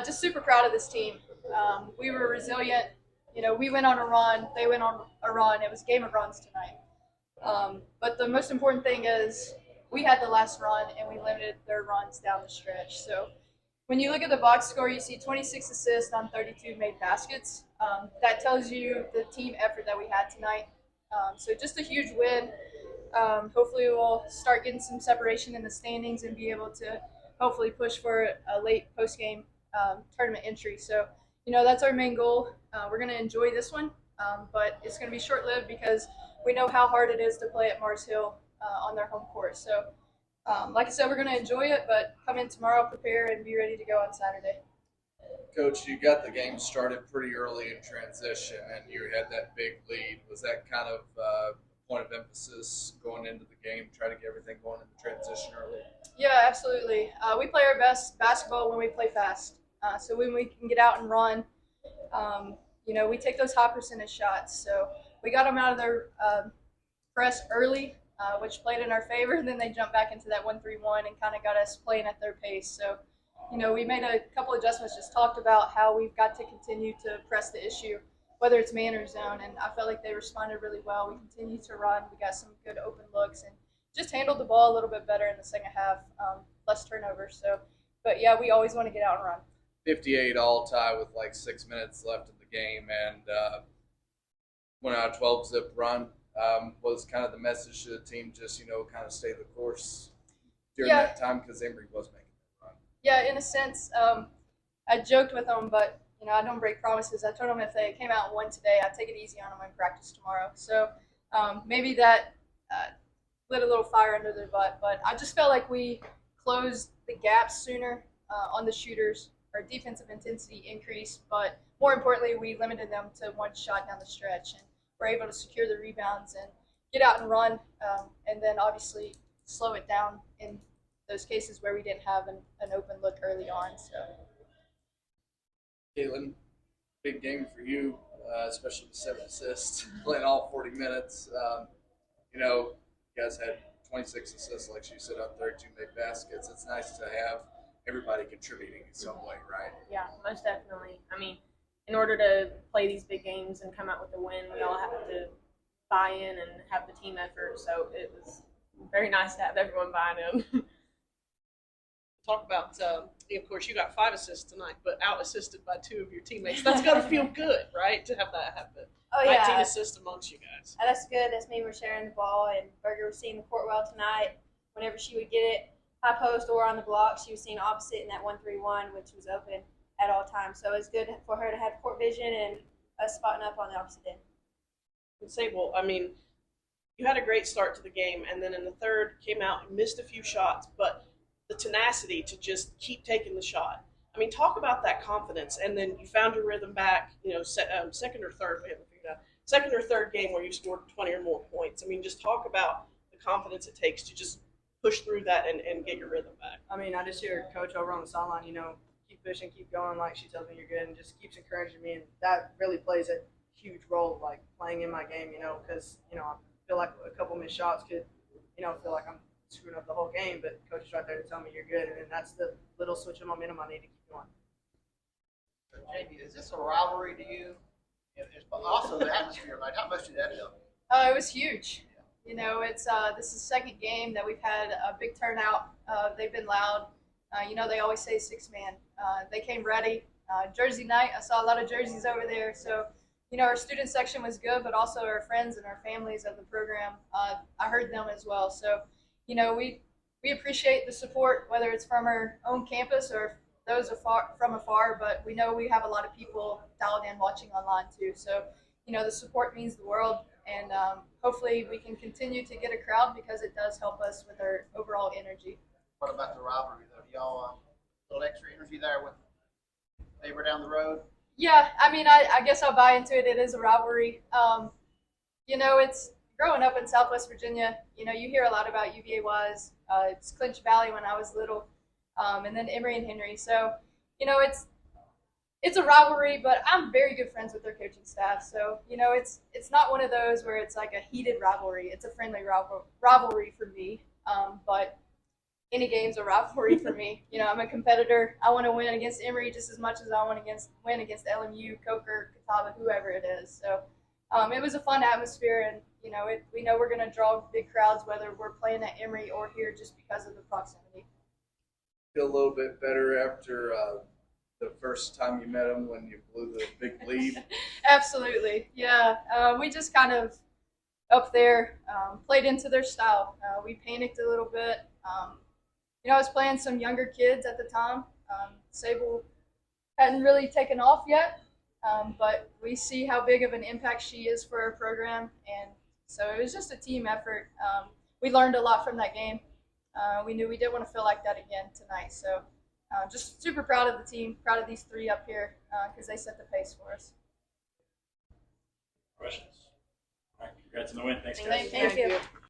Just super proud of this team. We were resilient. We went on a run. They went on a run. It was a game of runs tonight. But the most important thing is we had the last run and we limited their runs down the stretch. So when you look at the box score, you see 26 assists on 32 made baskets. That tells you the team effort that we had tonight. So just a huge win. Hopefully, we'll start getting some separation in the standings and be able to hopefully push for a late post game tournament entry. So, that's our main goal. We're going to enjoy this one, but it's going to be short lived because we know how hard it is to play at Mars Hill on their home court. So, like I said, we're going to enjoy it, but come in tomorrow, prepare, and be ready to go on Saturday. Coach, you got the game started pretty early in transition, and you had that big lead. Was that kind of point of emphasis going into the game, try to get everything going in the transition early? Yeah, absolutely. We play our best basketball when we play fast. So when we can get out and run, we take those high percentage shots. So we got them out of their press early, which played in our favor. And then they jumped back into that 1-3-1 and kind of got us playing at their pace. So, we made a couple adjustments, just talked about how we've got to continue to press the issue, whether it's man or zone. And I felt like they responded really well. We continued to run. We got some good open looks and just handled the ball a little bit better in the second half, less turnovers. So, but yeah, we always want to get out and run. 58 all tie with like 6 minutes left in the game, and went on a 12 zip run. Was kind of the message to the team, just kind of stay the course during that time because Emory was making that run. Yeah, in a sense, I joked with them, but I don't break promises. I told them if they came out and won today, I'd take it easy on them in practice tomorrow. So maybe that lit a little fire under their butt, but I just felt like we closed the gaps sooner on the shooters. Our defensive intensity increased, but more importantly, we limited them to one shot down the stretch, and we're able to secure the rebounds and get out and run, and then obviously slow it down in those cases where we didn't have an open look early on. So, Caitlin, big game for you, especially with 7 assists, playing all 40 minutes. You guys had 26 assists, like she said, on 32 made baskets. It's nice to have everybody contributing in some way, right? Yeah, most definitely. I mean, in order to play these big games and come out with a win, we all have to buy in and have the team effort. So it was very nice to have everyone buying in. Talk about, of course, you got 5 assists tonight, but out assisted by 2 of your teammates. That's got to feel good, right? To have that happen. Oh, yeah. 19 assists amongst you guys. That's good. That's me. We're sharing the ball, and Berger was seeing the court well tonight. Whenever she would get it, high post or on the block, she was seeing opposite in that 1-3-1, which was open at all times. So it's good for her to have court vision and us spotting up on the opposite end. And say, well, I mean, you had a great start to the game, and then in the third came out and missed a few shots, but the tenacity to just keep taking the shot. I mean, talk about that confidence, and then you found your rhythm back. Second or third, we haven't figured out. Second or third game where you scored 20 or more points. I mean, just talk about the confidence it takes to just push through that and get your rhythm back. I mean, I just hear Coach over on the sideline, keep pushing, keep going, like she tells me you're good, and just keeps encouraging me, and that really plays a huge role, like playing in my game, because, I feel like a couple missed shots could, feel like I'm screwing up the whole game, but Coach is right there to tell me you're good, and then that's the little switch of momentum I need to keep going. Jamie, is this a rivalry to you? Also, the atmosphere, like, how much did that help? It was huge. It's this is the second game that we've had a big turnout. They've been loud. They always say 6-man. They came ready. Jersey night, I saw a lot of jerseys over there. So, our student section was good, but also our friends and our families of the program, I heard them as well. So, we appreciate the support, whether it's from our own campus or those from afar, but we know we have a lot of people dialed in watching online too. So, the support means the world, and hopefully we can continue to get a crowd because it does help us with our overall energy. What about the rivalry, though? Do y'all a little extra energy there with neighbor down the road? Yeah, I mean, I guess I'll buy into it. It is a rivalry. It's growing up in Southwest Virginia. You hear a lot about UVA-wise. It's Clinch Valley when I was little, and then Emory and Henry. So, it's a rivalry, but I'm very good friends with their coaching staff. So, it's not one of those where it's like a heated rivalry. It's a friendly rivalry for me. But any game's a rivalry for me. You know, I'm a competitor. I want to win against Emory just as much as I want to win against LMU, Coker, Catawba, whoever it is. So it was a fun atmosphere, and you know, we know we're going to draw big crowds whether we're playing at Emory or here, just because of the proximity. Feel a little bit better after the first time you met them when you blew the big lead. Absolutely, yeah. We just kind of up there played into their style. We panicked a little bit. You know, I was playing some younger kids at the time. Sable hadn't really taken off yet, but we see how big of an impact she is for our program, and so it was just a team effort. We learned a lot from that game. We knew we didn't want to feel like that again tonight, so just super proud of the team, proud of these three up here because they set the pace for us. Questions? All right, congrats on the win. Thanks, guys. Thank you.